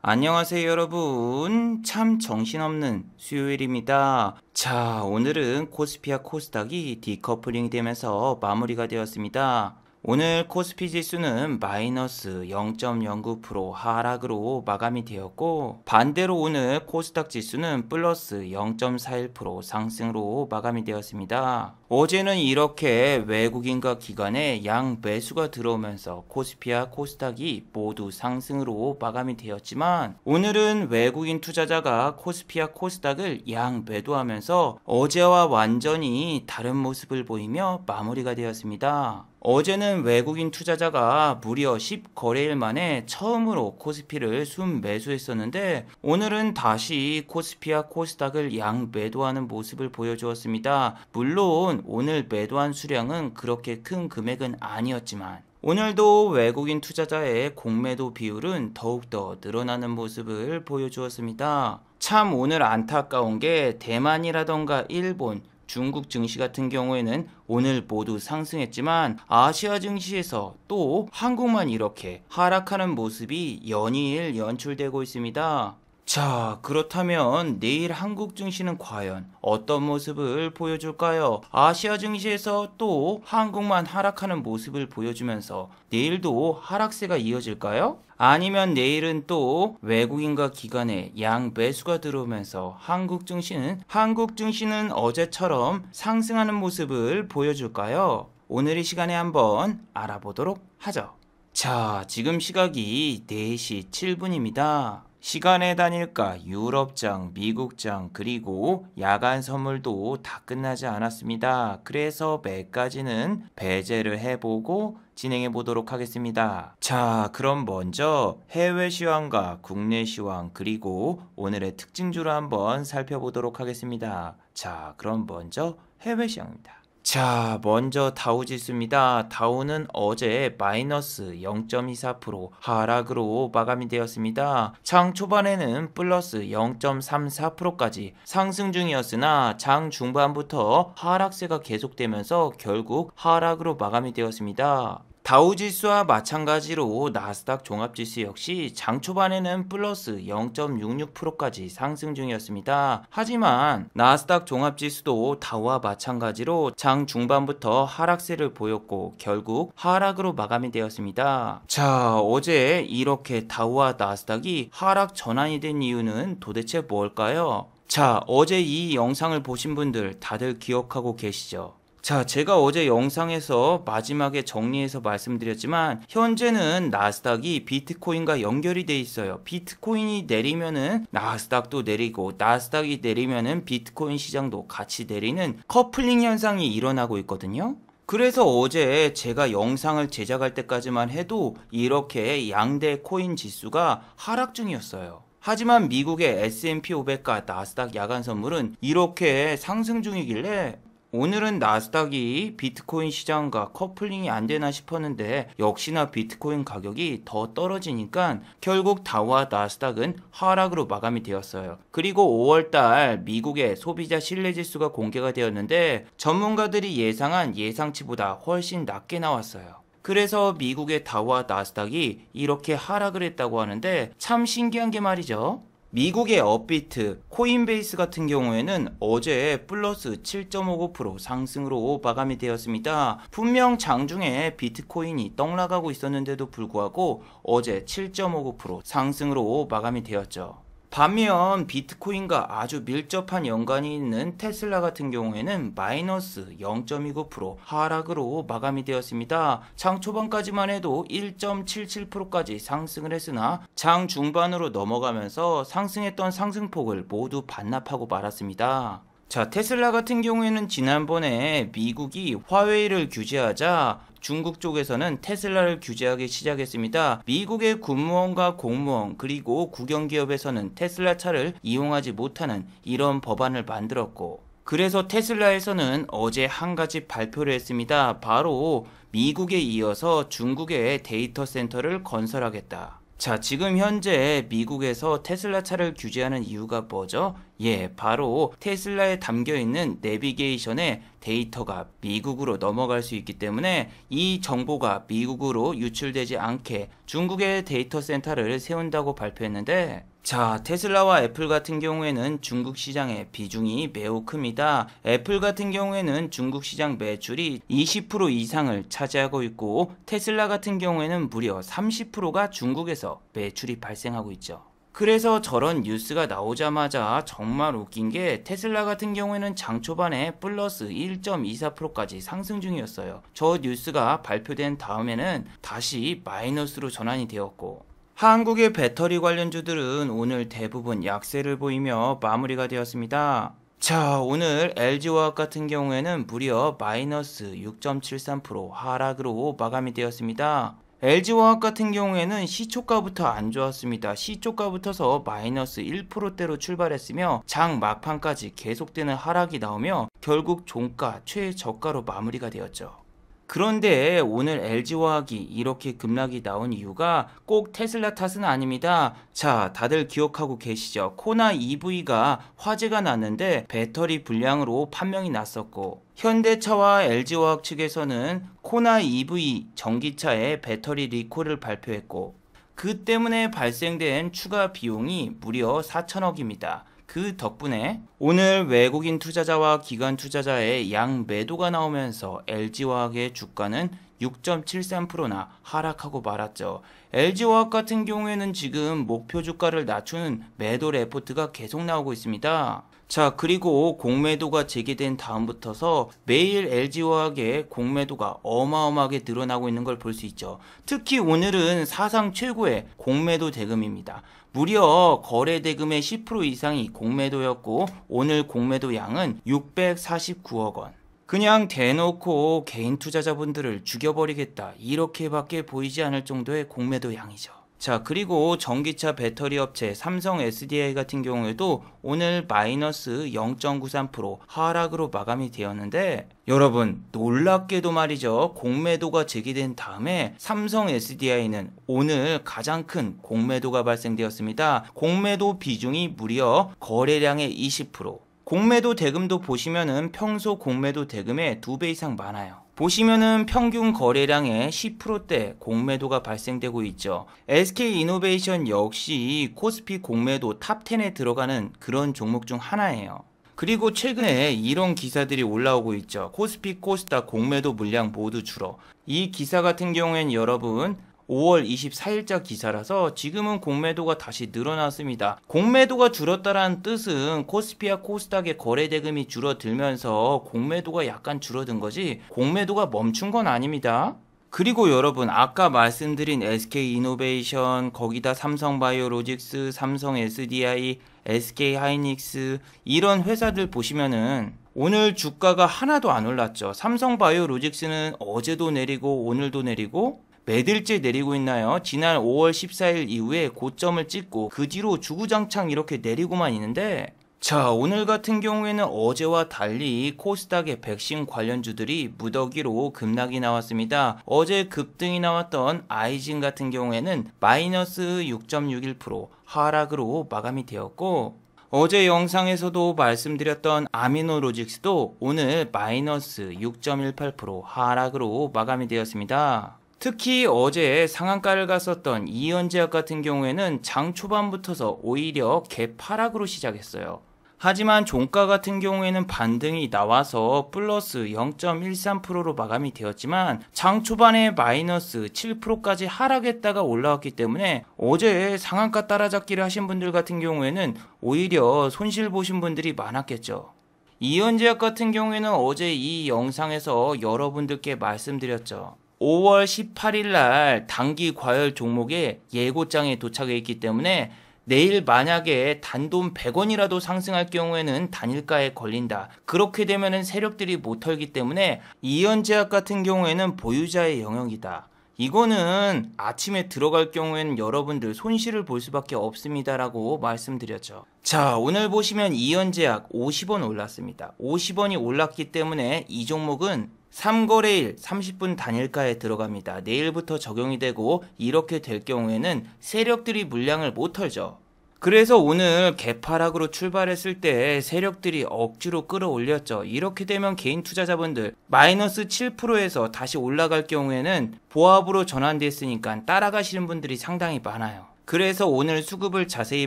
안녕하세요, 여러분. 참 정신없는 수요일입니다. 자, 오늘은 코스피와 코스닥이 디커플링이 되면서 마무리가 되었습니다. 오늘 코스피 지수는 마이너스 0.09% 하락으로 마감이 되었고, 반대로 오늘 코스닥 지수는 플러스 0.41% 상승으로 마감이 되었습니다. 어제는 이렇게 외국인과 기관의 양 매수가 들어오면서 코스피와 코스닥이 모두 상승으로 마감이 되었지만, 오늘은 외국인 투자자가 코스피와 코스닥을 양 매도하면서 어제와 완전히 다른 모습을 보이며 마무리가 되었습니다. 어제는 외국인 투자자가 무려 10거래일 만에 처음으로 코스피를 순매수했었는데, 오늘은 다시 코스피와 코스닥을 양 매도하는 모습을 보여주었습니다. 물론 오늘 매도한 수량은 그렇게 큰 금액은 아니었지만 오늘도 외국인 투자자의 공매도 비율은 더욱더 늘어나는 모습을 보여주었습니다. 참 오늘 안타까운 게 대만이라던가 일본, 중국 증시 같은 경우에는 오늘 모두 상승했지만 아시아 증시에서 또 한국만 이렇게 하락하는 모습이 연이을 연출되고 있습니다. 자, 그렇다면 내일 한국 증시는 과연 어떤 모습을 보여줄까요? 아시아 증시에서 또 한국만 하락하는 모습을 보여주면서 내일도 하락세가 이어질까요? 아니면 내일은 또 외국인과 기관의 양 매수가 들어오면서 한국 증시는 어제처럼 상승하는 모습을 보여줄까요? 오늘 이 시간에 한번 알아보도록 하죠. 자, 지금 시각이 4시 7분입니다. 시간의 단일가, 유럽장, 미국장, 그리고 야간 선물도 다 끝나지 않았습니다. 그래서 매까지는 배제를 해보고 진행해 보도록 하겠습니다. 자, 그럼 먼저 해외 시황과 국내 시황, 그리고 오늘의 특징주를 한번 살펴보도록 하겠습니다. 자, 그럼 먼저 해외 시황입니다. 자, 먼저 다우지수입니다. 다우는 어제 마이너스 0.24% 하락으로 마감이 되었습니다. 장 초반에는 플러스 0.34%까지 상승 중이었으나 장 중반부터 하락세가 계속되면서 결국 하락으로 마감이 되었습니다. 다우지수와 마찬가지로 나스닥 종합지수 역시 장 초반에는 플러스 0.66%까지 상승 중이었습니다. 하지만 나스닥 종합지수도 다우와 마찬가지로 장 중반부터 하락세를 보였고 결국 하락으로 마감이 되었습니다. 자, 어제 이렇게 다우와 나스닥이 하락 전환이 된 이유는 도대체 뭘까요? 자, 어제 이 영상을 보신 분들 다들 기억하고 계시죠? 자, 제가 어제 영상에서 마지막에 정리해서 말씀드렸지만 현재는 나스닥이 비트코인과 연결이 돼 있어요. 비트코인이 내리면은 나스닥도 내리고 나스닥이 내리면은 비트코인 시장도 같이 내리는 커플링 현상이 일어나고 있거든요. 그래서 어제 제가 영상을 제작할 때까지만 해도 이렇게 양대 코인 지수가 하락 중이었어요. 하지만 미국의 S&P 500과 나스닥 야간 선물은 이렇게 상승 중이길래 오늘은 나스닥이 비트코인 시장과 커플링이 안 되나 싶었는데 역시나 비트코인 가격이 더 떨어지니까 결국 다우와 나스닥은 하락으로 마감이 되었어요. 그리고 5월달 미국의 소비자 신뢰지수가 공개가 되었는데 전문가들이 예상한 예상치보다 훨씬 낮게 나왔어요. 그래서 미국의 다우와 나스닥이 이렇게 하락을 했다고 하는데 참 신기한 게 말이죠. 미국의 업비트, 코인베이스 같은 경우에는 어제 플러스 7.59% 상승으로 마감이 되었습니다. 분명 장중에 비트코인이 떡나가고 있었는데도 불구하고 어제 7.59% 상승으로 마감이 되었죠. 반면 비트코인과 아주 밀접한 연관이 있는 테슬라 같은 경우에는 마이너스 0.29% 하락으로 마감이 되었습니다. 장 초반까지만 해도 1.77%까지 상승을 했으나 장 중반으로 넘어가면서 상승했던 상승폭을 모두 반납하고 말았습니다. 자, 테슬라 같은 경우에는 지난번에 미국이 화웨이를 규제하자 중국 쪽에서는 테슬라를 규제하기 시작했습니다. 미국의 군무원과 공무원 그리고 국영기업에서는 테슬라 차를 이용하지 못하는 이런 법안을 만들었고, 그래서 테슬라에서는 어제 한 가지 발표를 했습니다. 바로 미국에 이어서 중국에 데이터 센터를 건설하겠다. 자, 지금 현재 미국에서 테슬라 차를 규제하는 이유가 뭐죠? 예, 바로 테슬라에 담겨있는 내비게이션의 데이터가 미국으로 넘어갈 수 있기 때문에 이 정보가 미국으로 유출되지 않게 중국의 데이터 센터를 세운다고 발표했는데, 자, 테슬라와 애플 같은 경우에는 중국 시장의 비중이 매우 큽니다. 애플 같은 경우에는 중국 시장 매출이 20% 이상을 차지하고 있고, 테슬라 같은 경우에는 무려 30%가 중국에서 매출이 발생하고 있죠. 그래서 저런 뉴스가 나오자마자 정말 웃긴 게 테슬라 같은 경우에는 장 초반에 플러스 1.24%까지 상승 중이었어요. 저 뉴스가 발표된 다음에는 다시 마이너스로 전환이 되었고, 한국의 배터리 관련주들은 오늘 대부분 약세를 보이며 마무리가 되었습니다. 자, 오늘 LG화학 같은 경우에는 무려 마이너스 6.73% 하락으로 마감이 되었습니다. LG화학 같은 경우에는 시초가부터 안 좋았습니다. 시초가부터서 마이너스 1%대로 출발했으며 장 막판까지 계속되는 하락이 나오며 결국 종가 최저가로 마무리가 되었죠. 그런데 오늘 LG화학이 이렇게 급락이 나온 이유가 꼭 테슬라 탓은 아닙니다. 자, 다들 기억하고 계시죠? 코나 EV가 화재가 났는데 배터리 불량으로 판명이 났었고, 현대차와 LG화학 측에서는 코나 EV 전기차의 배터리 리콜을 발표했고, 그 때문에 발생된 추가 비용이 무려 4천억입니다. 그 덕분에 오늘 외국인 투자자와 기관 투자자의 양매도가 나오면서 LG화학의 주가는 6.73%나 하락하고 말았죠. LG화학 같은 경우에는 지금 목표 주가를 낮추는 매도 레포트가 계속 나오고 있습니다. 자, 그리고 공매도가 재개된 다음부터서 매일 LG화학의 공매도가 어마어마하게 늘어나고 있는 걸 볼 수 있죠. 특히 오늘은 사상 최고의 공매도 대금입니다. 무려 거래 대금의 10% 이상이 공매도였고, 오늘 공매도 양은 649억 원. 그냥 대놓고 개인 투자자분들을 죽여버리겠다, 이렇게밖에 보이지 않을 정도의 공매도 양이죠. 자, 그리고 전기차 배터리 업체 삼성 SDI 같은 경우에도 오늘 마이너스 0.93% 하락으로 마감이 되었는데, 여러분 놀랍게도 말이죠, 공매도가 제기된 다음에 삼성 SDI는 오늘 가장 큰 공매도가 발생되었습니다. 공매도 비중이 무려 거래량의 20%. 공매도 대금도 보시면은 평소 공매도 대금의 2배 이상 많아요. 보시면은 평균 거래량의 10%대 공매도가 발생되고 있죠. SK이노베이션 역시 코스피 공매도 탑10에 들어가는 그런 종목 중 하나예요. 그리고 최근에 이런 기사들이 올라오고 있죠. 코스피 코스닥 공매도 물량 모두 줄어. 이 기사 같은 경우엔 여러분 5월 24일자 기사라서 지금은 공매도가 다시 늘어났습니다. 공매도가 줄었다는 뜻은 코스피와 코스닥의 거래 대금이 줄어들면서 공매도가 약간 줄어든 거지 공매도가 멈춘 건 아닙니다. 그리고 여러분 아까 말씀드린 SK이노베이션, 거기다 삼성바이오로직스, 삼성 SDI, SK하이닉스 이런 회사들 보시면은 오늘 주가가 하나도 안 올랐죠. 삼성바이오로직스는 어제도 내리고 오늘도 내리고 매들째 내리고 있나요? 지난 5월 14일 이후에 고점을 찍고 그 뒤로 주구장창 이렇게 내리고만 있는데, 자, 오늘 같은 경우에는 어제와 달리 코스닥의 백신 관련주들이 무더기로 급락이 나왔습니다. 어제 급등이 나왔던 아이진 같은 경우에는 마이너스 6.61% 하락으로 마감이 되었고, 어제 영상에서도 말씀드렸던 아미노로직스도 오늘 마이너스 6.18% 하락으로 마감이 되었습니다. 특히 어제 상한가를 갔었던 이현제약 같은 경우에는 장 초반부터서 오히려 개파락으로 시작했어요. 하지만 종가 같은 경우에는 반등이 나와서 플러스 0.13%로 마감이 되었지만 장 초반에 마이너스 7%까지 하락했다가 올라왔기 때문에 어제 상한가 따라잡기를 하신 분들 같은 경우에는 오히려 손실 보신 분들이 많았겠죠. 이현제약 같은 경우에는 어제 이 영상에서 여러분들께 말씀드렸죠. 5월 18일 날 단기 과열 종목에 예고장에 도착해 있기 때문에 내일 만약에 단돈 100원이라도 상승할 경우에는 단일가에 걸린다. 그렇게 되면은 세력들이 못 털기 때문에 이현제약 같은 경우에는 보유자의 영역이다. 이거는 아침에 들어갈 경우에는 여러분들 손실을 볼 수밖에 없습니다라고 말씀드렸죠. 자, 오늘 보시면 이현제약 50원 올랐습니다. 50원이 올랐기 때문에 이 종목은 3거래일 30분 단일가에 들어갑니다. 내일부터 적용이 되고 이렇게 될 경우에는 세력들이 물량을 못 털죠. 그래서 오늘 개파락으로 출발했을 때 세력들이 억지로 끌어올렸죠. 이렇게 되면 개인 투자자분들 마이너스 7%에서 다시 올라갈 경우에는 보합으로 전환됐으니까 따라가시는 분들이 상당히 많아요. 그래서 오늘 수급을 자세히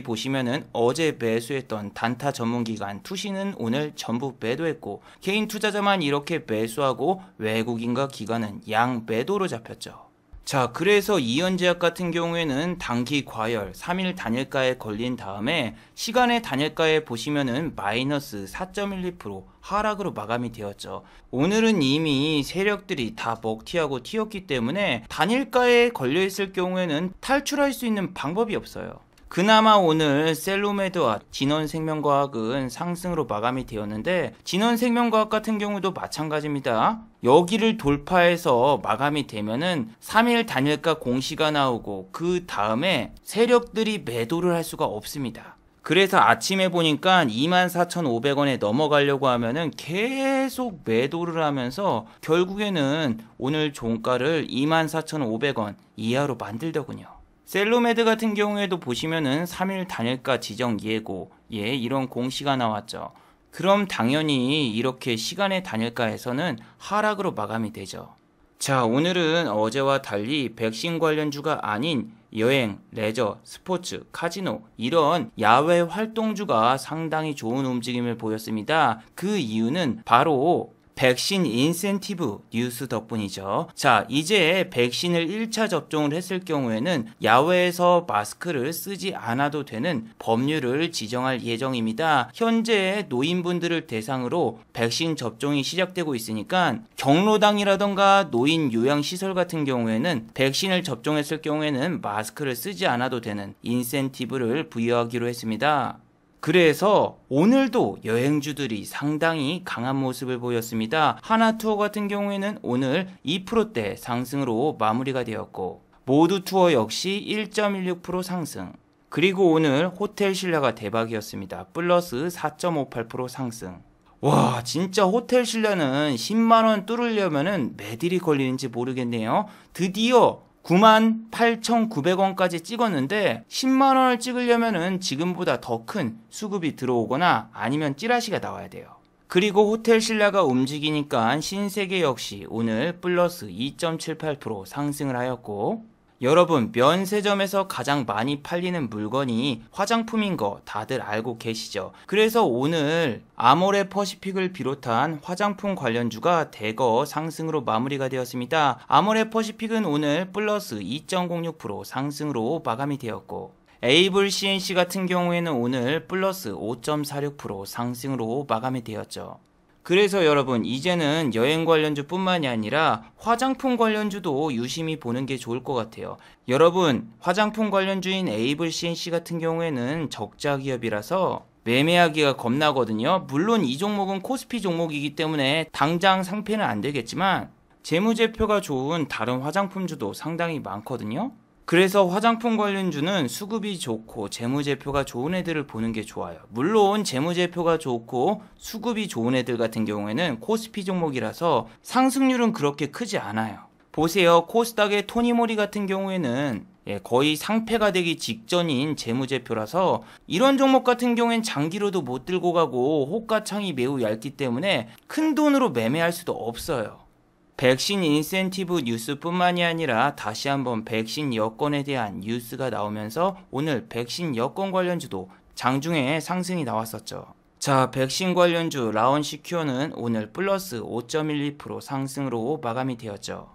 보시면은 어제 매수했던 단타 전문기관 투신은 오늘 전부 매도했고, 개인 투자자만 이렇게 매수하고 외국인과 기관은 양 매도로 잡혔죠. 자, 그래서 이현제약 같은 경우에는 단기 과열 3일 단일가에 걸린 다음에 시간의 단일가에 보시면은 마이너스 4.12% 하락으로 마감이 되었죠. 오늘은 이미 세력들이 다 먹튀하고 튀었기 때문에 단일가에 걸려있을 경우에는 탈출할 수 있는 방법이 없어요. 그나마 오늘 셀로메드와 진원생명과학은 상승으로 마감이 되었는데, 진원생명과학 같은 경우도 마찬가지입니다. 여기를 돌파해서 마감이 되면은 3일 단일가 공시가 나오고 그 다음에 세력들이 매도를 할 수가 없습니다. 그래서 아침에 보니까 24,500원에 넘어가려고 하면은 계속 매도를 하면서 결국에는 오늘 종가를 24,500원 이하로 만들더군요. 셀로메드 같은 경우에도 보시면은 3일 단일가 지정 예고, 이런 공시가 나왔죠. 그럼 당연히 이렇게 시간의 단일가에서는 하락으로 마감이 되죠. 자, 오늘은 어제와 달리 백신 관련주가 아닌 여행, 레저, 스포츠, 카지노 이런 야외 활동주가 상당히 좋은 움직임을 보였습니다. 그 이유는 바로 백신 인센티브 뉴스 덕분이죠. 자, 이제 백신을 1차 접종을 했을 경우에는 야외에서 마스크를 쓰지 않아도 되는 법률을 지정할 예정입니다. 현재 노인분들을 대상으로 백신 접종이 시작되고 있으니까 경로당이라던가 노인 요양시설 같은 경우에는 백신을 접종했을 경우에는 마스크를 쓰지 않아도 되는 인센티브를 부여하기로 했습니다. 그래서 오늘도 여행주들이 상당히 강한 모습을 보였습니다. 하나투어 같은 경우에는 오늘 2%대 상승으로 마무리가 되었고, 모두투어 역시 1.16% 상승. 그리고 오늘 호텔신라가 대박이었습니다. 플러스 4.58% 상승. 와, 진짜 호텔신라는 10만원 뚫으려면은 매딜이 걸리는지 모르겠네요. 드디어 98,900원까지 찍었는데 10만원을 찍으려면은 지금보다 더 큰 수급이 들어오거나 아니면 찌라시가 나와야 돼요. 그리고 호텔신라가 움직이니까 신세계 역시 오늘 플러스 2.78% 상승을 하였고, 여러분, 면세점에서 가장 많이 팔리는 물건이 화장품인 거 다들 알고 계시죠? 그래서 오늘 아모레 퍼시픽을 비롯한 화장품 관련주가 대거 상승으로 마무리가 되었습니다. 아모레 퍼시픽은 오늘 플러스 2.06% 상승으로 마감이 되었고, 에이블 CNC 같은 경우에는 오늘 플러스 5.46% 상승으로 마감이 되었죠. 그래서 여러분, 이제는 여행 관련주 뿐만이 아니라 화장품 관련주도 유심히 보는 게 좋을 것 같아요. 여러분, 화장품 관련주인 에이블 CNC 같은 경우에는 적자 기업이라서 매매하기가 겁나거든요. 물론 이 종목은 코스피 종목이기 때문에 당장 상패는 안 되겠지만 재무제표가 좋은 다른 화장품주도 상당히 많거든요. 그래서 화장품 관련주는 수급이 좋고 재무제표가 좋은 애들을 보는 게 좋아요. 물론 재무제표가 좋고 수급이 좋은 애들 같은 경우에는 코스피 종목이라서 상승률은 그렇게 크지 않아요. 보세요. 코스닥의 토니모리 같은 경우에는 거의 상패가 되기 직전인 재무제표라서 이런 종목 같은 경우엔 장기로도 못 들고 가고 호가창이 매우 얇기 때문에 큰 돈으로 매매할 수도 없어요. 백신 인센티브 뉴스뿐만이 아니라 다시 한번 백신 여권에 대한 뉴스가 나오면서 오늘 백신 여권 관련주도 장중에 상승이 나왔었죠. 자, 백신 관련주 라온시큐어는 오늘 플러스 5.12% 상승으로 마감이 되었죠.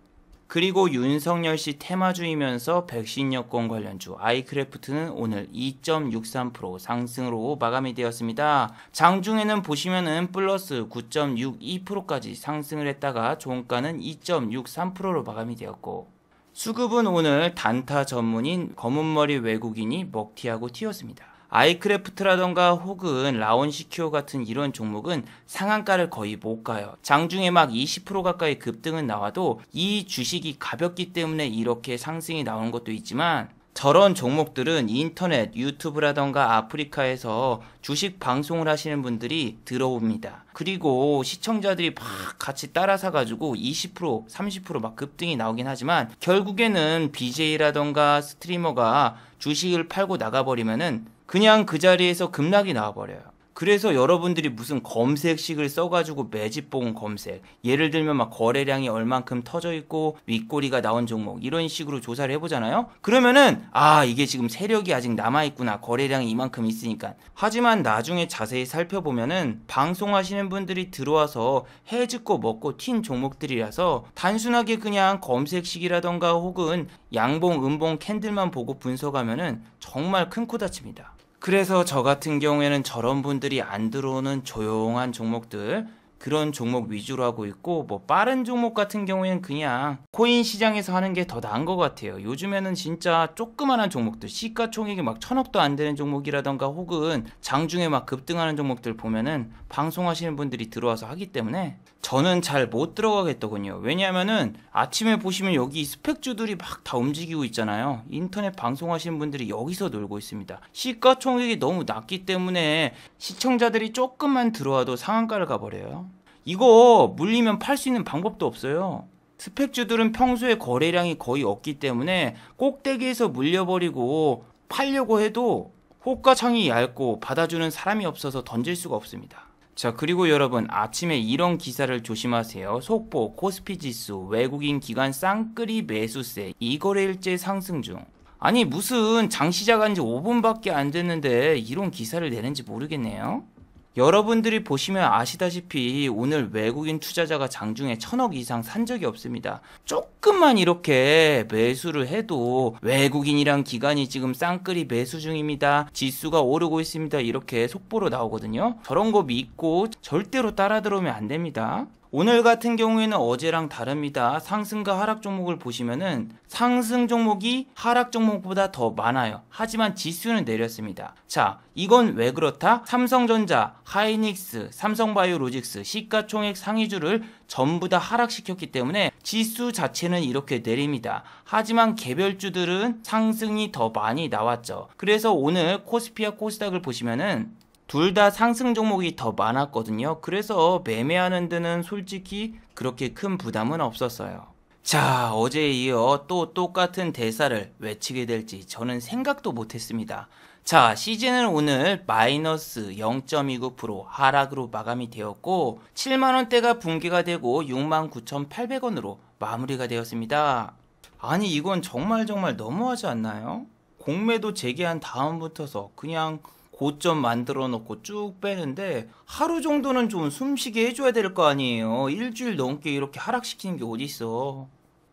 그리고 윤석열씨 테마주이면서 백신 여권 관련주 아이크래프트는 오늘 2.63% 상승으로 마감이 되었습니다. 장중에는 보시면은 플러스 9.62%까지 상승을 했다가 종가는 2.63%로 마감이 되었고, 수급은 오늘 단타 전문인 검은머리 외국인이 먹튀하고 튀었습니다. 아이크래프트라던가 혹은 라온시큐어 같은 이런 종목은 상한가를 거의 못 가요. 장중에 막 20% 가까이 급등은 나와도 이 주식이 가볍기 때문에 이렇게 상승이 나오는 것도 있지만, 저런 종목들은 인터넷, 유튜브라던가 아프리카에서 주식 방송을 하시는 분들이 들어옵니다. 그리고 시청자들이 막 같이 따라 사가지고 20%, 30% 막 급등이 나오긴 하지만 결국에는 BJ라던가 스트리머가 주식을 팔고 나가버리면은 그냥 그 자리에서 급락이 나와버려요. 그래서 여러분들이 무슨 검색식을 써가지고 매집봉 검색, 예를 들면 막 거래량이 얼만큼 터져 있고 윗꼬리가 나온 종목 이런 식으로 조사를 해보잖아요. 그러면은 이게 지금 세력이 아직 남아있구나, 거래량이 이만큼 있으니까. 하지만 나중에 자세히 살펴보면은 방송하시는 분들이 들어와서 해집고 먹고 튄 종목들이라서 단순하게 그냥 검색식이라던가 혹은 양봉 음봉 캔들만 보고 분석하면은 정말 큰 코 다칩니다. 그래서 저 같은 경우에는 저런 분들이 안 들어오는 조용한 종목들, 그런 종목 위주로 하고 있고, 뭐 빠른 종목 같은 경우에는 그냥 코인 시장에서 하는 게 더 나은 것 같아요. 요즘에는 진짜 조그만한 종목들, 시가총액이 막 1000억도 안 되는 종목이라던가 혹은 장중에 막 급등하는 종목들 보면은 방송하시는 분들이 들어와서 하기 때문에 저는 잘 못 들어가겠더군요. 왜냐하면은 아침에 보시면 여기 스펙주들이 막 다 움직이고 있잖아요. 인터넷 방송하시는 분들이 여기서 놀고 있습니다. 시가총액이 너무 낮기 때문에 시청자들이 조금만 들어와도 상한가를 가버려요. 이거 물리면 팔 수 있는 방법도 없어요. 스펙주들은 평소에 거래량이 거의 없기 때문에 꼭대기에서 물려버리고 팔려고 해도 호가창이 얇고 받아주는 사람이 없어서 던질 수가 없습니다. 자, 그리고 여러분, 아침에 이런 기사를 조심하세요. 속보, 코스피 지수, 외국인 기관 쌍끌이 매수세, 2거래일째 상승 중. 아니, 무슨 장 시작한 지 5분밖에 안 됐는데 이런 기사를 내는지 모르겠네요. 여러분들이 보시면 아시다시피 오늘 외국인 투자자가 장중에 1000억 이상 산 적이 없습니다. 조금만 이렇게 매수를 해도 외국인이랑 기관이 지금 쌍끌이 매수 중입니다, 지수가 오르고 있습니다, 이렇게 속보로 나오거든요. 저런 거 믿고 절대로 따라 들어오면 안 됩니다. 오늘 같은 경우에는 어제랑 다릅니다. 상승과 하락 종목을 보시면은 상승 종목이 하락 종목보다 더 많아요. 하지만 지수는 내렸습니다. 자, 이건 왜 그렇다? 삼성전자, 하이닉스, 삼성바이오로직스, 시가총액 상위주를 전부 다 하락시켰기 때문에 지수 자체는 이렇게 내립니다. 하지만 개별주들은 상승이 더 많이 나왔죠. 그래서 오늘 코스피와 코스닥을 보시면은 둘 다 상승 종목이 더 많았거든요. 그래서 매매하는 데는 솔직히 그렇게 큰 부담은 없었어요. 자, 어제에 이어 또 똑같은 대사를 외치게 될지 저는 생각도 못했습니다. 자, 시즌은 오늘 마이너스 0.29% 하락으로 마감이 되었고 7만원대가 붕괴가 되고 69,800원으로 마무리가 되었습니다. 아니, 이건 정말 너무하지 않나요? 공매도 재개한 다음부터서 그냥 고점 만들어 놓고 쭉 빼는데 하루 정도는 좀 숨쉬게 해줘야 될 거 아니에요. 일주일 넘게 이렇게 하락시키는 게 어딨어.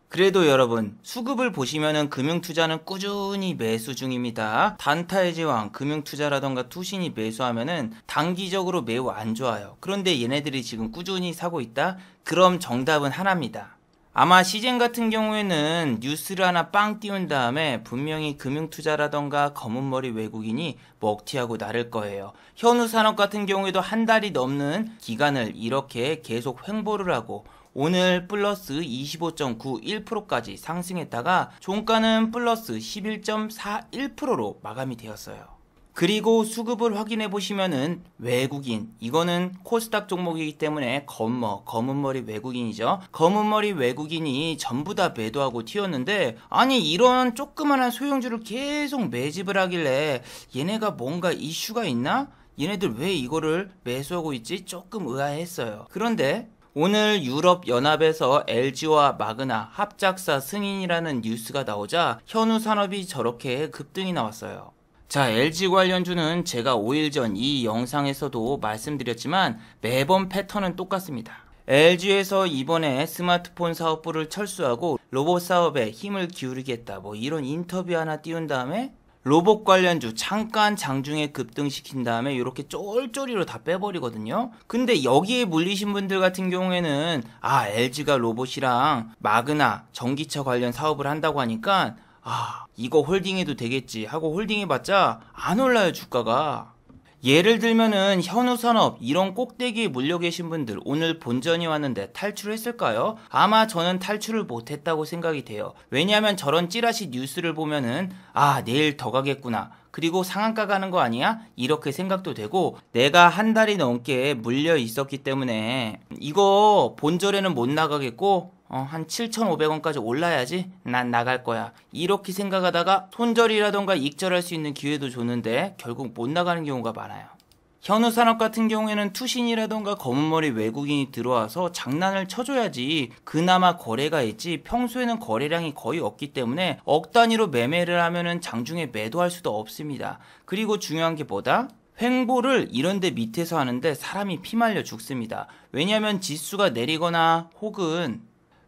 그래도 여러분, 수급을 보시면은 금융투자는 꾸준히 매수 중입니다. 단타의 제왕, 금융투자라던가 투신이 매수하면은 단기적으로 매우 안 좋아요. 그런데 얘네들이 지금 꾸준히 사고 있다? 그럼 정답은 하나입니다. 아마 시젠 같은 경우에는 뉴스를 하나 빵 띄운 다음에 분명히 금융투자라던가 검은머리 외국인이 먹튀하고 나를 거예요. 현우산업 같은 경우에도 한 달이 넘는 기간을 이렇게 계속 횡보를 하고 오늘 플러스 25.91%까지 상승했다가 종가는 플러스 11.41%로 마감이 되었어요. 그리고 수급을 확인해 보시면은 외국인, 이거는 코스닥 종목이기 때문에 검은머리 외국인이죠. 검은머리 외국인이 전부 다 매도하고 튀었는데 아니, 이런 조그만한 소형주를 계속 매집을 하길래 얘네가 뭔가 이슈가 있나? 얘네들 왜 이거를 매수하고 있지? 조금 의아했어요. 그런데 오늘 유럽연합에서 LG와 마그나 합작사 승인이라는 뉴스가 나오자 현우산업이 저렇게 급등이 나왔어요. 자, LG 관련주는 제가 5일 전 이 영상에서도 말씀드렸지만 매번 패턴은 똑같습니다. LG에서 이번에 스마트폰 사업부를 철수하고 로봇 사업에 힘을 기울이겠다, 뭐 이런 인터뷰 하나 띄운 다음에 로봇 관련주 잠깐 장중에 급등시킨 다음에 이렇게 쫄쫄이로 다 빼버리거든요. 근데 여기에 물리신 분들 같은 경우에는 LG가 로봇이랑 마그나 전기차 관련 사업을 한다고 하니까 이거 홀딩해도 되겠지 하고 홀딩해봤자 안 올라요, 주가가. 예를 들면은 현우산업 이런 꼭대기에 물려 계신 분들 오늘 본전이 왔는데 탈출했을까요? 아마 저는 탈출을 못했다고 생각이 돼요. 왜냐하면 저런 찌라시 뉴스를 보면은 내일 더 가겠구나, 그리고 상한가 가는 거 아니야? 이렇게 생각도 되고, 내가 한 달이 넘게 물려 있었기 때문에 이거 본전에는 못 나가겠고 한 7,500원까지 올라야지 난 나갈 거야. 이렇게 생각하다가 손절이라던가 익절할 수 있는 기회도 줬는데 결국 못 나가는 경우가 많아요. 현우산업 같은 경우에는 투신이라던가 검은머리 외국인이 들어와서 장난을 쳐줘야지 그나마 거래가 있지, 평소에는 거래량이 거의 없기 때문에 억 단위로 매매를 하면은 장중에 매도할 수도 없습니다. 그리고 중요한 게 뭐다? 횡보를 이런데 밑에서 하는데 사람이 피말려 죽습니다. 왜냐하면 지수가 내리거나 혹은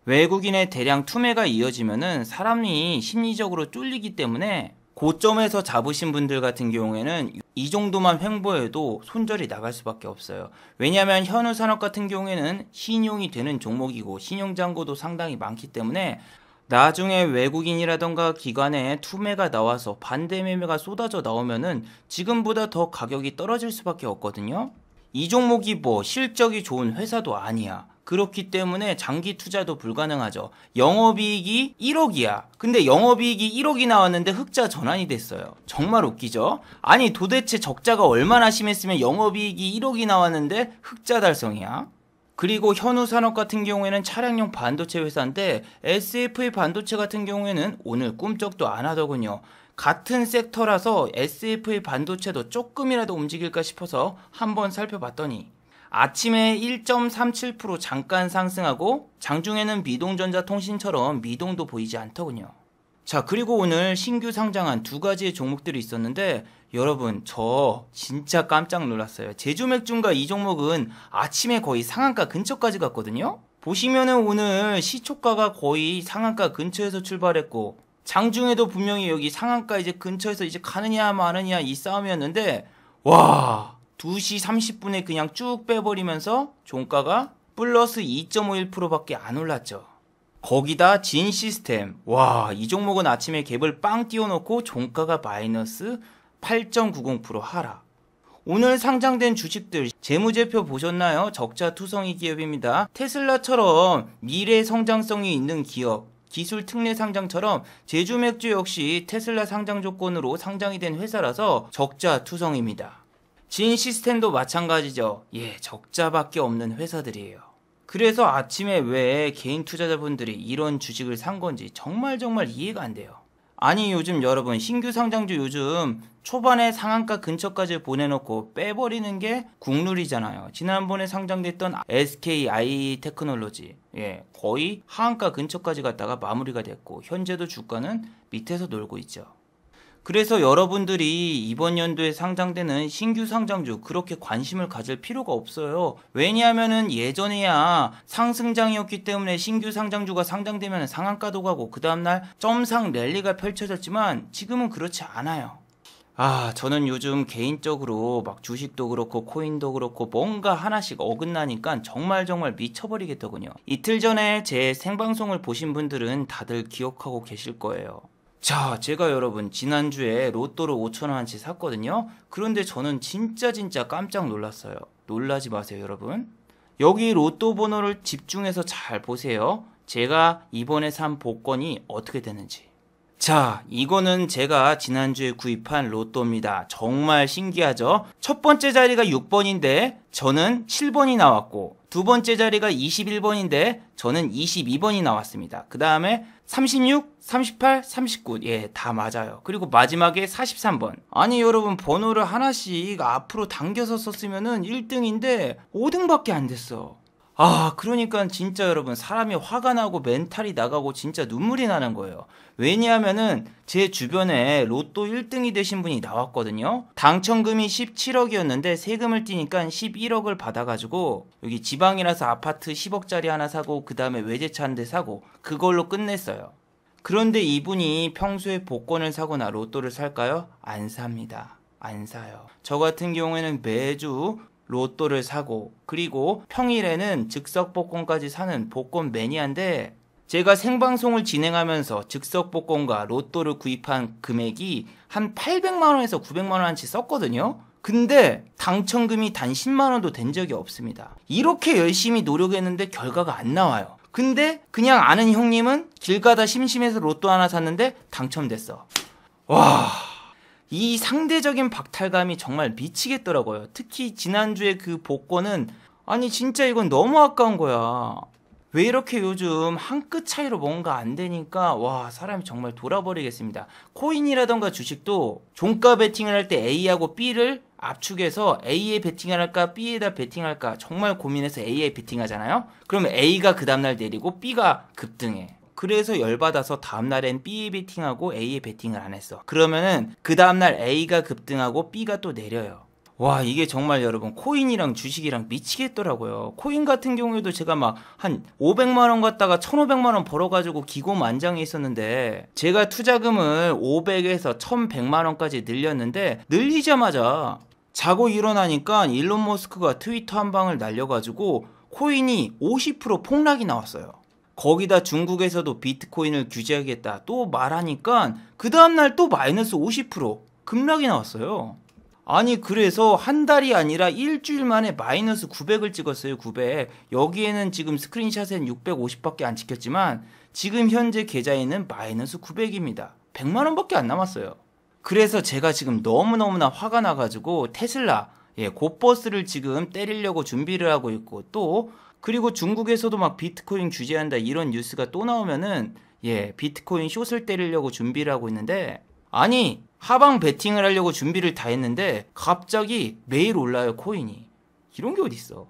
외국인의 대량 투매가 이어지면은 사람이 심리적으로 쫄리기 때문에 고점에서 잡으신 분들 같은 경우에는 이 정도만 횡보해도 손절이 나갈 수밖에 없어요. 왜냐하면 현우산업 같은 경우에는 신용이 되는 종목이고 신용잔고도 상당히 많기 때문에 나중에 외국인이라던가 기관에 투매가 나와서 반대 매매가 쏟아져 나오면은 지금보다 더 가격이 떨어질 수밖에 없거든요. 이 종목이 뭐 실적이 좋은 회사도 아니야. 그렇기 때문에 장기 투자도 불가능하죠. 영업이익이 1억이야. 근데 영업이익이 1억이 나왔는데 흑자 전환이 됐어요. 정말 웃기죠? 아니 도대체 적자가 얼마나 심했으면 영업이익이 1억이 나왔는데 흑자 달성이야? 그리고 현우산업 같은 경우에는 차량용 반도체 회사인데 SFA 반도체 같은 경우에는 오늘 꿈쩍도 안 하더군요. 같은 섹터라서 SFA 반도체도 조금이라도 움직일까 싶어서 한번 살펴봤더니 아침에 1.37% 잠깐 상승하고 장중에는 미동전자통신처럼 미동도 보이지 않더군요. 자, 그리고 오늘 신규 상장한 두 가지의 종목들이 있었는데 여러분 저 진짜 깜짝 놀랐어요. 제주맥주인가 이 종목은 아침에 거의 상한가 근처까지 갔거든요. 보시면은 오늘 시초가가 거의 상한가 근처에서 출발했고 장중에도 분명히 여기 상한가 이제 근처에서 이제 가느냐 마느냐 이 싸움이었는데 와 2시 30분에 그냥 쭉 빼버리면서 종가가 플러스 2.51%밖에 안 올랐죠. 거기다 진시스템, 와 이 종목은 아침에 갭을 빵 띄워놓고 종가가 마이너스 8.90% 하락. 오늘 상장된 주식들 재무제표 보셨나요? 적자투성이 기업입니다. 테슬라처럼 미래 성장성이 있는 기업, 기술 특례 상장처럼 제주맥주 역시 테슬라 상장 조건으로 상장이 된 회사라서 적자투성입니다. 진시스템도 마찬가지죠. 예, 적자밖에 없는 회사들이에요. 그래서 아침에 왜 개인 투자자분들이 이런 주식을 산 건지 정말 이해가 안 돼요. 아니 요즘 여러분 신규 상장주 요즘 초반에 상한가 근처까지 보내놓고 빼버리는 게 국룰이잖아요. 지난번에 상장됐던 SKI 테크놀로지 거의 하한가 근처까지 갔다가 마무리가 됐고 현재도 주가는 밑에서 놀고 있죠. 그래서 여러분들이 이번 연도에 상장되는 신규 상장주 그렇게 관심을 가질 필요가 없어요. 왜냐하면은 예전에야 상승장이었기 때문에 신규 상장주가 상장되면 상한가도 가고 그 다음날 점상 랠리가 펼쳐졌지만 지금은 그렇지 않아요. 저는 요즘 개인적으로 막 주식도 그렇고 코인도 그렇고 뭔가 하나씩 어긋나니까 정말 미쳐버리겠더군요. 이틀 전에 제 생방송을 보신 분들은 다들 기억하고 계실 거예요. 자, 제가 여러분 지난주에 로또를 5,000원어치 샀거든요. 그런데 저는 진짜 깜짝 놀랐어요. 놀라지 마세요 여러분. 여기 로또 번호를 집중해서 잘 보세요. 제가 이번에 산 복권이 어떻게 되는지. 자, 이거는 제가 지난주에 구입한 로또입니다. 정말 신기하죠? 첫 번째 자리가 6번인데 저는 7번이 나왔고 두 번째 자리가 21번인데 저는 22번이 나왔습니다. 그 다음에 36, 38, 39 다 맞아요. 그리고 마지막에 43번. 아니 여러분 번호를 하나씩 앞으로 당겨서 썼으면은 1등인데 5등밖에 안 됐어. 그러니까 진짜 여러분 사람이 화가 나고 멘탈이 나가고 진짜 눈물이 나는 거예요. 왜냐하면은 제 주변에 로또 1등이 되신 분이 나왔거든요. 당첨금이 17억이었는데 세금을 떼니까 11억을 받아가지고 여기 지방이라서 아파트 10억짜리 하나 사고 그 다음에 외제차 한 대 사고 그걸로 끝냈어요. 그런데 이분이 평소에 복권을 사거나 로또를 살까요? 안 삽니다. 안 사요. 저 같은 경우에는 매주 로또를 사고 그리고 평일에는 즉석복권까지 사는 복권 매니아인데 제가 생방송을 진행하면서 즉석복권과 로또를 구입한 금액이 한 800만원에서 900만원어치 썼거든요. 근데 당첨금이 단 10만원도 된 적이 없습니다. 이렇게 열심히 노력했는데 결과가 안 나와요. 근데 그냥 아는 형님은 길 가다 심심해서 로또 하나 샀는데 당첨됐어. 와... 이 상대적인 박탈감이 정말 미치겠더라고요. 특히 지난주에 그 복권은 아니 진짜 이건 너무 아까운 거야. 왜 이렇게 요즘 한 끗 차이로 뭔가 안 되니까 와 사람이 정말 돌아버리겠습니다. 코인이라던가 주식도 종가 베팅을 할 때 A하고 B를 압축해서 A에 베팅을 할까 B에다 베팅을 할까 정말 고민해서 A에 베팅하잖아요. 그러면 A가 그 다음날 내리고 B가 급등해. 그래서 열받아서 다음날엔 B에 베팅하고 A에 베팅을 안 했어. 그러면은 그 다음날 A가 급등하고 B가 또 내려요. 와 이게 정말 여러분 코인이랑 주식이랑 미치겠더라고요. 코인 같은 경우에도 제가 막 한 500만원 갖다가 1500만원 벌어가지고 기고만장해 있었는데 제가 투자금을 500에서 1100만원까지 늘렸는데 늘리자마자 자고 일어나니까 일론 머스크가 트위터 한 방을 날려가지고 코인이 50% 폭락이 나왔어요. 거기다 중국에서도 비트코인을 규제하겠다 또 말하니까 그 다음날 또 마이너스 50% 급락이 나왔어요. 아니 그래서 한 달이 아니라 일주일 만에 마이너스 900을 찍었어요. 900. 여기에는 지금 스크린샷엔 650밖에 안 찍혔지만 지금 현재 계좌에는 마이너스 900입니다. 100만원밖에 안 남았어요. 그래서 제가 지금 너무너무나 화가 나가지고 테슬라 곧버스를 지금 때리려고 준비를 하고 있고 또 그리고 중국에서도 막 비트코인 규제한다 이런 뉴스가 또 나오면은 비트코인 숏을 때리려고 준비를 하고 있는데 아니 하방 베팅을 하려고 준비를 다 했는데 갑자기 매일 올라요 코인이. 이런 게 어딨어.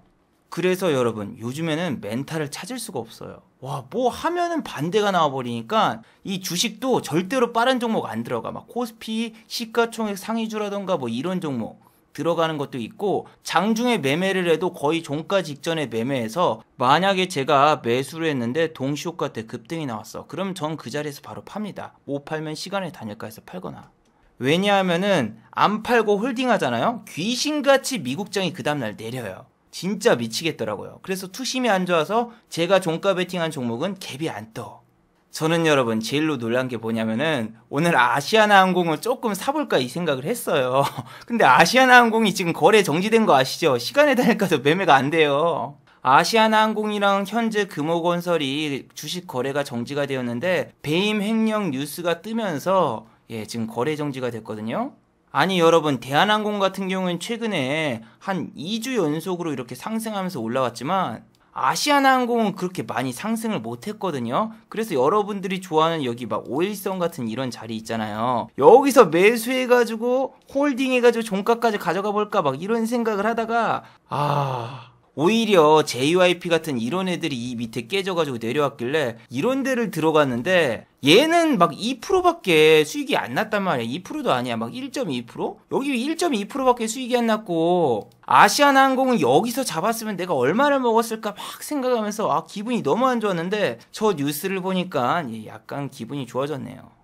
그래서 여러분 요즘에는 멘탈을 찾을 수가 없어요. 와 뭐 하면은 반대가 나와버리니까 이 주식도 절대로 빠른 종목 안 들어가. 막 코스피 시가총액 상위주라던가 뭐 이런 종목 들어가는 것도 있고 장중에 매매를 해도 거의 종가 직전에 매매해서 만약에 제가 매수를 했는데 동시효과 때 급등이 나왔어. 그럼 전 그 자리에서 바로 팝니다. 못 팔면 시간을 다닐까 해서 팔거나. 왜냐하면은 안 팔고 홀딩 하잖아요. 귀신같이 미국장이 그 다음날 내려요. 진짜 미치겠더라고요. 그래서 투심이 안 좋아서 제가 종가 베팅한 종목은 갭이 안 떠. 저는 여러분 제일로 놀란 게 뭐냐면은 오늘 아시아나항공을 조금 사볼까 이 생각을 했어요. 근데 아시아나항공이 지금 거래 정지된 거 아시죠? 시간에 다닐까도 매매가 안 돼요. 아시아나항공이랑 현재 금호건설이 주식 거래가 정지가 되었는데 배임 횡령 뉴스가 뜨면서 지금 거래 정지가 됐거든요. 아니 여러분 대한항공 같은 경우는 최근에 한 2주 연속으로 이렇게 상승하면서 올라왔지만 아시아나항공은 그렇게 많이 상승을 못했거든요. 그래서 여러분들이 좋아하는 여기 막 오일선 같은 이런 자리 있잖아요. 여기서 매수해가지고 홀딩해가지고 종가까지 가져가 볼까 막 이런 생각을 하다가 오히려 JYP 같은 이런 애들이 이 밑에 깨져가지고 내려왔길래 이런 데를 들어갔는데 얘는 막 2%밖에 수익이 안 났단 말이야. 2%도 아니야. 막 1.2%? 여기 1.2%밖에 수익이 안 났고 아시아나항공은 여기서 잡았으면 내가 얼마를 먹었을까 막 생각하면서 기분이 너무 안 좋았는데 저 뉴스를 보니까 약간 기분이 좋아졌네요.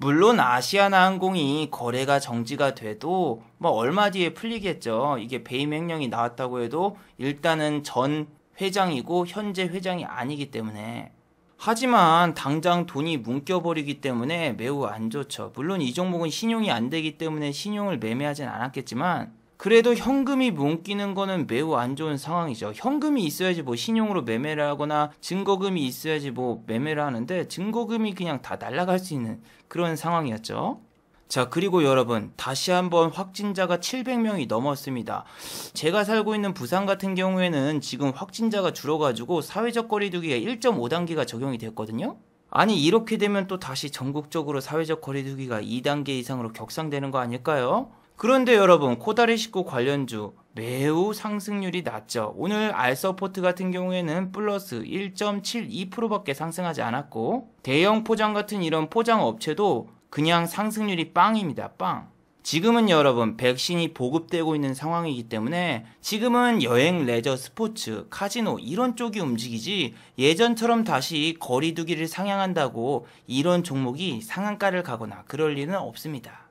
물론 아시아나항공이 거래가 정지가 돼도 뭐 얼마 뒤에 풀리겠죠. 이게 배임 횡령이 나왔다고 해도 일단은 전 회장이고 현재 회장이 아니기 때문에. 하지만 당장 돈이 뭉겨버리기 때문에 매우 안 좋죠. 물론 이 종목은 신용이 안 되기 때문에 신용을 매매하진 않았겠지만 그래도 현금이 뭉기는 거는 매우 안 좋은 상황이죠. 현금이 있어야지 뭐 신용으로 매매를 하거나 증거금이 있어야지 뭐 매매를 하는데 증거금이 그냥 다 날아갈 수 있는 그런 상황이었죠. 자 그리고 여러분 다시 한번 확진자가 700명이 넘었습니다. 제가 살고 있는 부산 같은 경우에는 지금 확진자가 줄어가지고 사회적 거리두기가 1.5단계가 적용이 됐거든요. 아니 이렇게 되면 또 다시 전국적으로 사회적 거리두기가 2단계 이상으로 격상되는 거 아닐까요? 그런데 여러분 코다리19 관련주 매우 상승률이 낮죠. 오늘 알서포트 같은 경우에는 플러스 1.72%밖에 상승하지 않았고 대형 포장 같은 이런 포장 업체도 그냥 상승률이 빵입니다. 빵. 지금은 여러분 백신이 보급되고 있는 상황이기 때문에 지금은 여행, 레저, 스포츠, 카지노 이런 쪽이 움직이지 예전처럼 다시 거리두기를 상향한다고 이런 종목이 상한가를 가거나 그럴 일은 없습니다.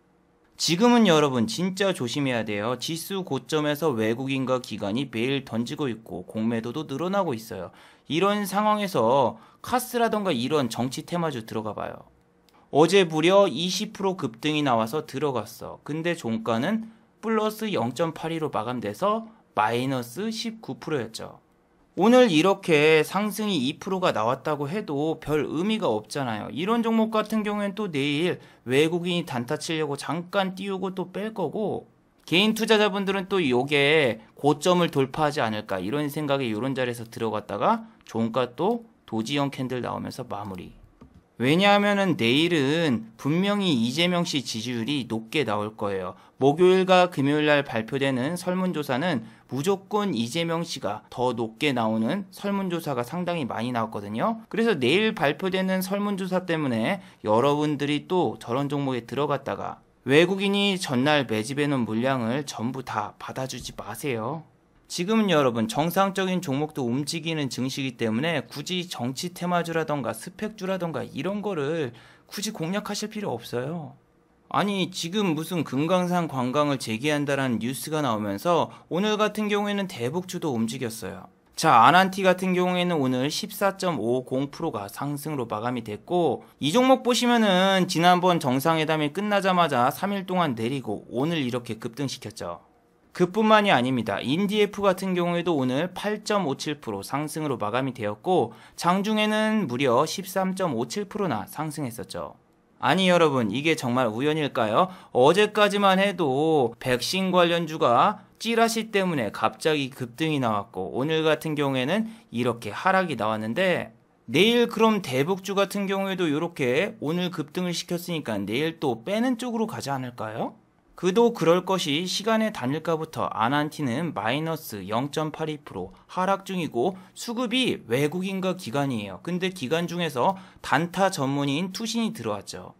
지금은 여러분 진짜 조심해야 돼요. 지수 고점에서 외국인과 기관이 매일 던지고 있고 공매도도 늘어나고 있어요. 이런 상황에서 카스라던가 이런 정치 테마주 들어가 봐요. 어제 무려 20% 급등이 나와서 들어갔어. 근데 종가는 플러스 0.82로 마감돼서 마이너스 19%였죠. 오늘 이렇게 상승이 2%가 나왔다고 해도 별 의미가 없잖아요. 이런 종목 같은 경우엔 또 내일 외국인이 단타 치려고 잠깐 띄우고 또 뺄 거고 개인 투자자분들은 또 요게 고점을 돌파하지 않을까 이런 생각에 이런 자리에서 들어갔다가 종가 또 도지형 캔들 나오면서 마무리. 왜냐하면은 내일은 분명히 이재명 씨 지지율이 높게 나올 거예요. 목요일과 금요일 날 발표되는 설문조사는 무조건 이재명 씨가 더 높게 나오는 설문조사가 상당히 많이 나왔거든요. 그래서 내일 발표되는 설문조사 때문에 여러분들이 또 저런 종목에 들어갔다가 외국인이 전날 매집해 놓은 물량을 전부 다 받아주지 마세요. 지금은 여러분 정상적인 종목도 움직이는 증시이기 때문에 굳이 정치 테마주라던가 스펙주라던가 이런 거를 굳이 공략하실 필요 없어요. 아니 지금 무슨 금강산 관광을 재개한다라는 뉴스가 나오면서 오늘 같은 경우에는 대북주도 움직였어요. 자, 아난티 같은 경우에는 오늘 14.50%가 상승으로 마감이 됐고, 이 종목 보시면은 지난번 정상회담이 끝나자마자 3일 동안 내리고 오늘 이렇게 급등시켰죠. 그뿐만이 아닙니다. 인디에프 같은 경우에도 오늘 8.57% 상승으로 마감이 되었고 장중에는 무려 13.57%나 상승했었죠. 아니 여러분 이게 정말 우연일까요? 어제까지만 해도 백신 관련주가 찌라시 때문에 갑자기 급등이 나왔고 오늘 같은 경우에는 이렇게 하락이 나왔는데 내일 그럼 대북주 같은 경우에도 이렇게 오늘 급등을 시켰으니까 내일 또 빼는 쪽으로 가지 않을까요? 그도 그럴 것이 시간의 단일가부터 아난티는 마이너스 0.82% 하락 중이고 수급이 외국인과 기관이에요. 근데 기관 중에서 단타 전문인 투신이 들어왔죠.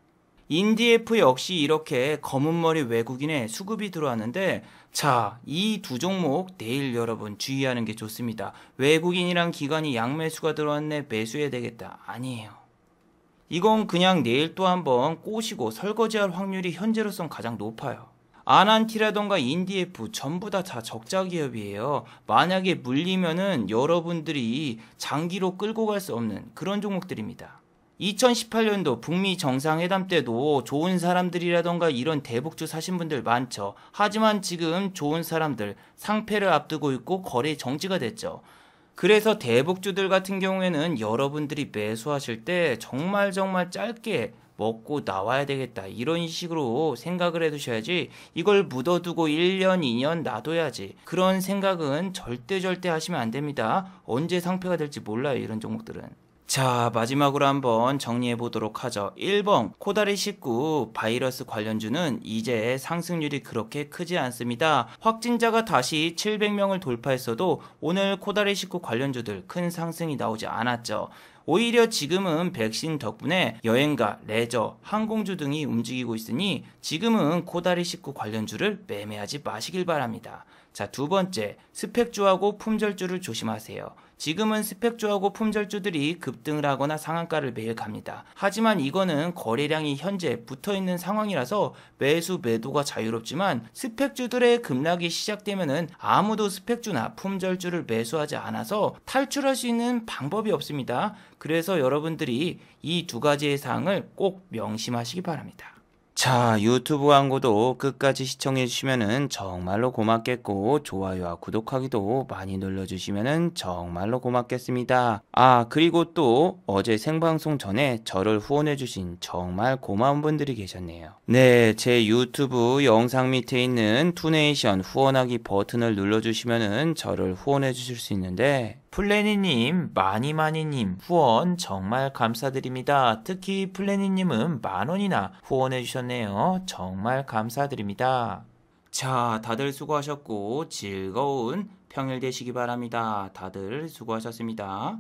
인디에프 역시 이렇게 검은머리 외국인의 수급이 들어왔는데 자, 이 두 종목 내일 여러분 주의하는 게 좋습니다. 외국인이랑 기관이 양매수가 들어왔네 매수해야 되겠다. 아니에요. 이건 그냥 내일 또 한번 꼬시고 설거지할 확률이 현재로선 가장 높아요. 아난티라던가 인디에프 전부 다 적자 기업이에요. 만약에 물리면은 여러분들이 장기로 끌고 갈 수 없는 그런 종목들입니다. 2018년도 북미 정상회담 때도 좋은 사람들이라던가 이런 대북주 사신 분들 많죠. 하지만 지금 좋은 사람들 상패를 앞두고 있고 거래 정지가 됐죠. 그래서 대북주들 같은 경우에는 여러분들이 매수하실 때 정말 짧게 먹고 나와야 되겠다 이런 식으로 생각을 해두셔야지 이걸 묻어두고 1년 2년 놔둬야지 그런 생각은 절대 하시면 안 됩니다. 언제 상패가 될지 몰라요 이런 종목들은. 자, 마지막으로 한번 정리해 보도록 하죠. 1번 코다리19 바이러스 관련주는 이제 상승률이 그렇게 크지 않습니다. 확진자가 다시 700명을 돌파했어도 오늘 코다리19 관련주들 큰 상승이 나오지 않았죠. 오히려 지금은 백신 덕분에 여행가, 레저, 항공주 등이 움직이고 있으니 지금은 코다리19 관련주를 매매하지 마시길 바랍니다. 자, 두 번째, 스펙주하고 품절주를 조심하세요. 지금은 스펙주하고 품절주들이 급등을 하거나 상한가를 매일 갑니다. 하지만 이거는 거래량이 현재 붙어있는 상황이라서 매수 매도가 자유롭지만 스펙주들의 급락이 시작되면은 아무도 스펙주나 품절주를 매수하지 않아서 탈출할 수 있는 방법이 없습니다. 그래서 여러분들이 이 두 가지의 사항을 꼭 명심하시기 바랍니다. 자, 유튜브 광고도 끝까지 시청해주시면 정말로 고맙겠고 좋아요와 구독하기도 많이 눌러주시면 정말로 고맙겠습니다. 아, 그리고 또 어제 생방송 전에 저를 후원해주신 정말 고마운 분들이 계셨네요. 네, 제 유튜브 영상 밑에 있는 투네이션 후원하기 버튼을 눌러주시면 저를 후원해주실 수 있는데 플래니님, 마니마니님 후원 정말 감사드립니다. 특히 플래니님은 10,000원이나 후원해주셨네요. 정말 감사드립니다. 자, 다들 수고하셨고 즐거운 평일 되시기 바랍니다. 다들 수고하셨습니다.